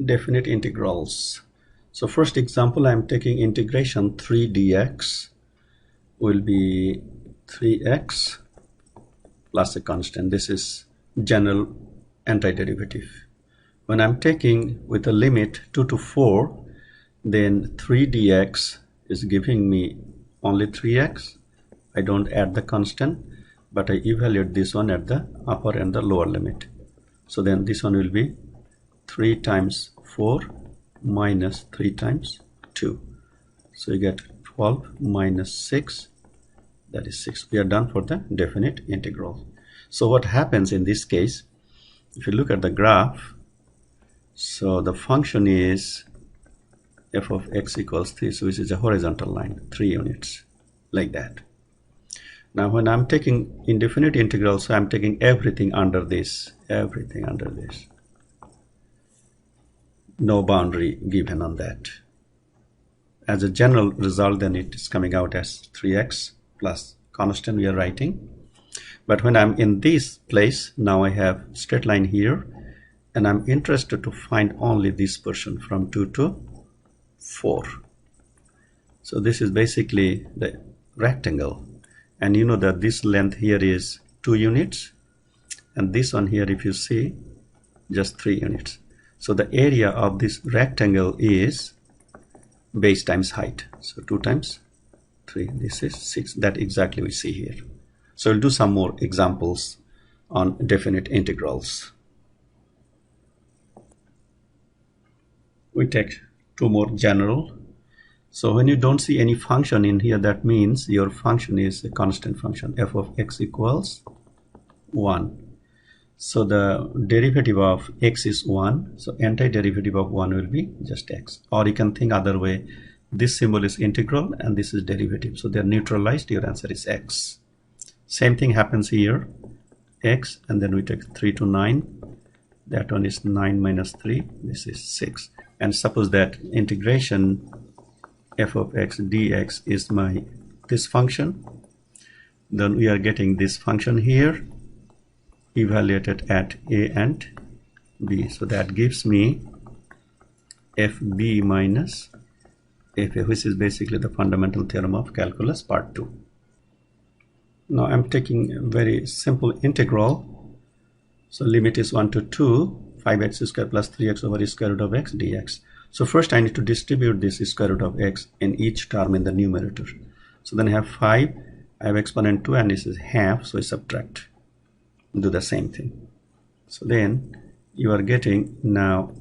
definite integrals. So first example, I'm taking integration 3 dx will be 3x plus a constant. This is general antiderivative. When I'm taking with a limit 2 to 4, then 3 dx is giving me only 3x. I don't add the constant, but I evaluate this one at the upper and the lower limit. So then this one will be 3 times 4 minus 3 times 2. So you get 12 minus 6, that is 6. We are done for the definite integral. So what happens in this case, if you look at the graph, so the function is f of x equals 3, so which is a horizontal line, 3 units, like that. Now when I'm taking indefinite integral, so I'm taking everything under this, no boundary given on that. As a general result, then it is coming out as 3x plus constant we are writing. But when I'm in this place, now I have straight line here, and I'm interested to find only this portion from 2 to 4. So this is basically the rectangle, and you know that this length here is 2 units, and this one here, if you see, just 3 units. So the area of this rectangle is base times height, so 2 times 3, this is 6. That exactly we see here. So we'll do some more examples on definite integrals. We take 2 more general. So when you don't see any function in here, that means your function is a constant function, f of x equals 1. So the derivative of x is 1, so antiderivative of 1 will be just x. Or you can think other way, this symbol is integral and this is derivative, so they're neutralized, your answer is x. Same thing happens here, x, and then we take 3 to 9, that one is 9 minus 3, this is 6. And suppose that integration f of x dx is this function, then we are getting this function here evaluated at a and b, so that gives me fb minus fa, which is basically the fundamental theorem of calculus part 2. Now I'm taking a very simple integral, so limit is 1 to 2, 5x squared plus 3x over square root of x dx. So first I need to distribute this square root of x in each term in the numerator. So then I have 5, I have exponent 2, and this is half, so I subtract. Do the same thing. So then you are getting, now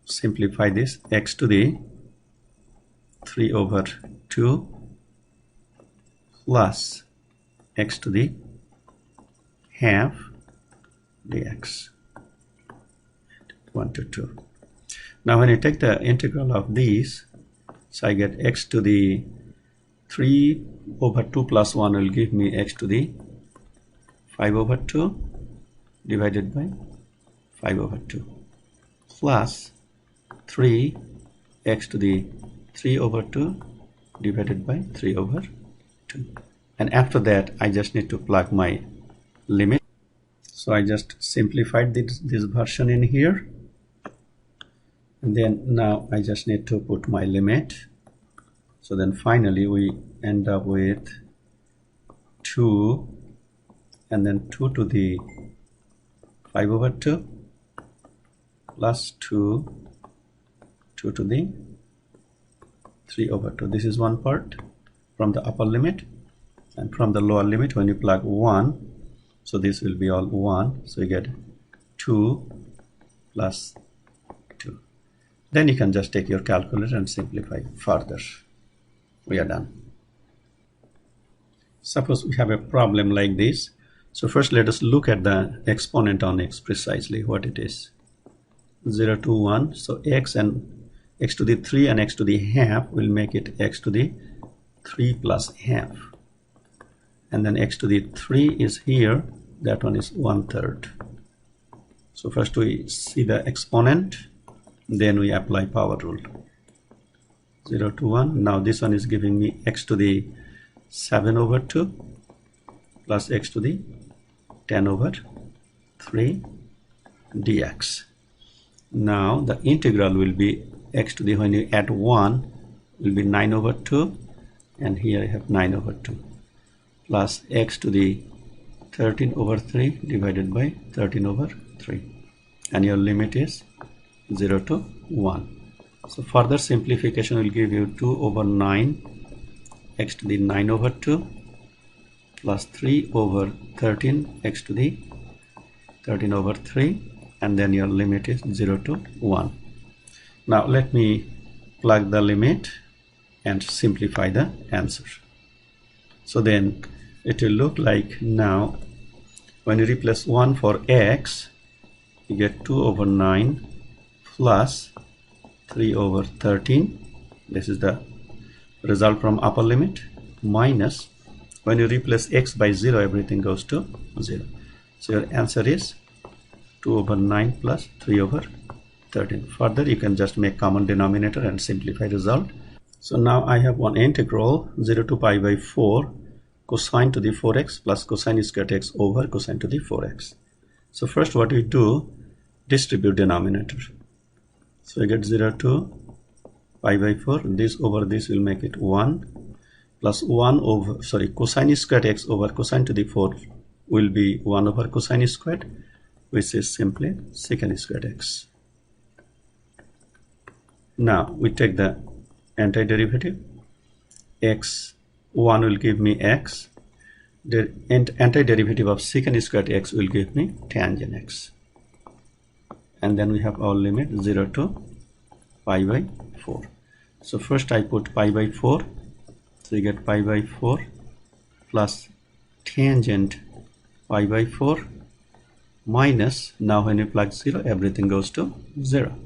simplify this, x to the 3 over 2 plus x to the half dx, 1 to 2. Now when you take the integral of these, so I get x to the 3 over 2 plus 1 will give me x to the 5 over 2 divided by 5 over 2 plus 3 x to the 3 over 2 divided by 3 over 2. And after that I just need to plug my limit. So I just simplified this version in here, and then now I just need to put my limit. So then finally we end up with 2, and then 2 to the 5 over 2 plus 2 to the 3 over 2. This is one part from the upper limit, and from the lower limit when you plug 1, so this will be all 1, so you get 2 plus 2. Then you can just take your calculator and simplify further. We are done. Suppose we have a problem like this. So first let us look at the exponent on x precisely, what it is. 0 to 1, so x and x to the 3 and x to the half will make it x to the 3 plus half. And then x to the 3 is here, that one is 1/3. So first we see the exponent, then we apply power rule. 0 to 1, now this one is giving me x to the 7 over 2 plus x to the 10 over 3 dx. Now the integral will be x to the, when you add 1, will be 9 over 2, and here I have 9 over 2, plus x to the 13 over 3 divided by 13 over 3, and your limit is 0 to 1. So further simplification will give you 2 over 9 x to the 9 over 2 plus 3 over 13 x to the 13 over 3, and then your limit is 0 to 1. Now let me plug the limit and simplify the answer. So then it will look like, now when you replace 1 for x, you get 2 over 9 plus 3 over 13. This is the result from upper limit, minus, when you replace x by 0, everything goes to 0. So your answer is 2 over 9 plus 3 over 13. Further, you can just make common denominator and simplify result. So now I have one integral 0 to pi by 4 cosine to the 4x plus cosine squared x over cosine to the 4x. So first what we do, distribute denominator. So you get 0 to pi by 4, this over this will make it 1, plus 1 over, cosine squared x over cosine to the 4 will be 1 over cosine squared, which is simply secant squared x. Now we take the antiderivative. X1 will give me x. The antiderivative of secant squared x will give me tangent x. And then we have our limit 0 to pi by 4. So first I put pi by 4. So you get pi by 4 plus tangent pi by 4 minus, now when you plug 0, everything goes to 0.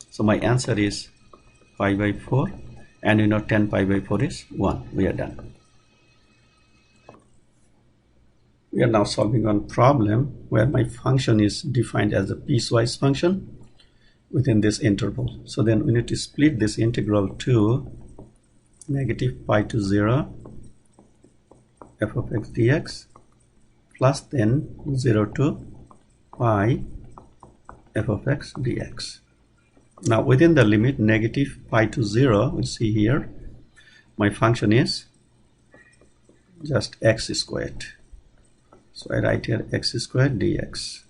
So my answer is pi by 4, and you know 10 pi by 4 is 1. We are done. We are now solving one problem where my function is defined as a piecewise function within this interval. So then we need to split this integral to negative pi to 0 f of x dx plus then 0 to pi f of x dx. Now within the limit negative pi to 0, we see here my function is just x squared. So I write here x squared dx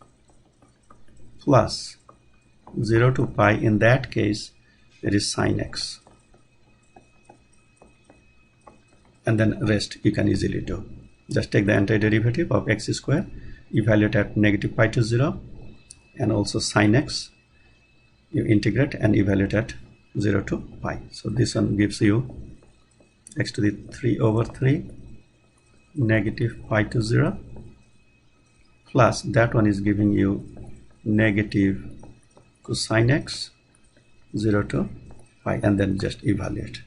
plus 0 to pi, in that case it is sine x, and then rest you can easily do. Just take the antiderivative of x squared, evaluate at negative pi to 0, and also sine x, you integrate and evaluate at 0 to pi. So this one gives you x to the 3 over 3 negative pi to 0, plus that one is giving you negative cosine x 0 to pi, and then just evaluate.